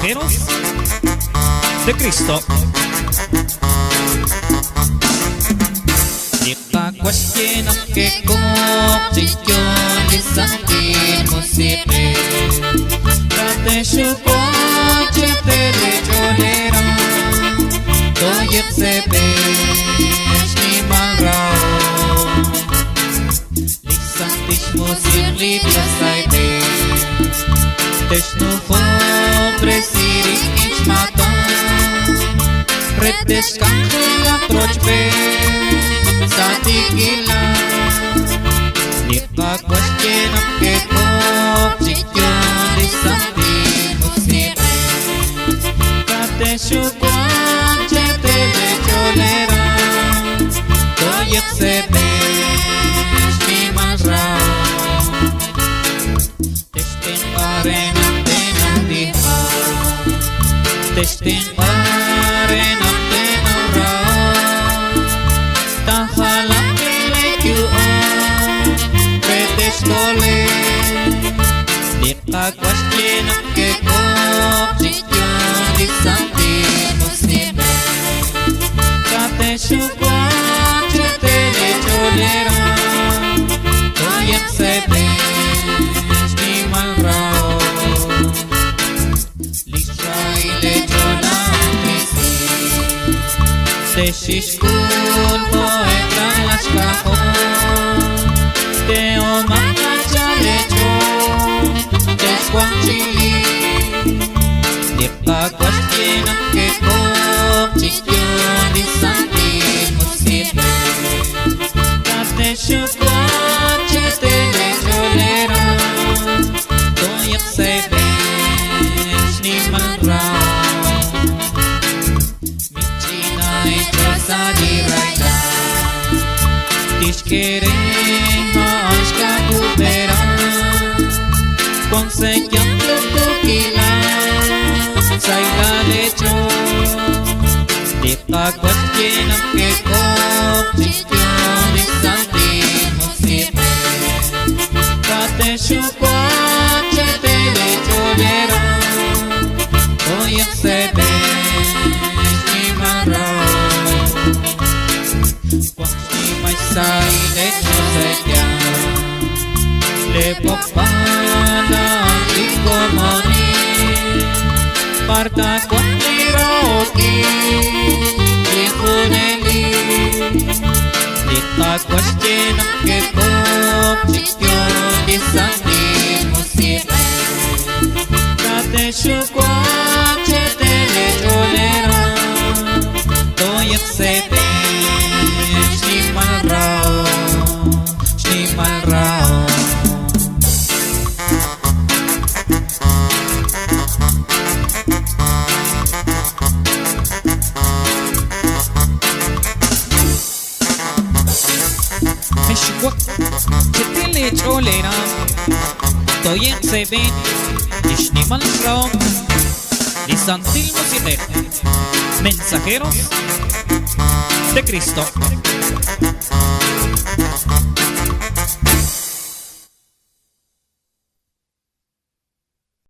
mensajeros de Cristo. Kita question ang kekopsisyon di sakin mo sipe Kate syukon cetele joleran Toyek sebe ni marao Lisang tish mo sirli plasaybe Tesh no fo presiri inch mata Pretesh kangkila prochbe Satikila Nipa question ang kekopsisyon di sakin mo sipe Kate syukon cetele joleran Toyek sebe ni marao Testin pare natin ang diha Testin pare natin ang rao Tahalang like you are Pretes dole Di ka question ang kekopsisyon di sakin mo sipe Kate syukon cetele joleran Toyek sebe ni marao Lishay lecho lang kisi Teshishkun mo etalas kahon Teo makacha lecho Teshkwang chili Di pa question ang kekopsisyon di sakin mo sipe Kate syukon cetele joleran Toyek sebe ni marao Michinay sa dirayda Tishkereng haas ka kupera Konsekyang lutukila Say lalecho Di pa question ang kekopsisyon di sakin mo sipe Kate syukon cetele joleran Toyek sebe ni marao Wakti may say lecho sedya Lepok pala ang likomoni Parta con liroki Likuneli Dita question ang kekopsisyon di sakin mo sipe Kate syukon cetele joleran Toyek sebe ni marao Ni marao Meshwak cetele joleran Toyek sebe ni marao Lisantil mo sipe Mensajeros de Cristo.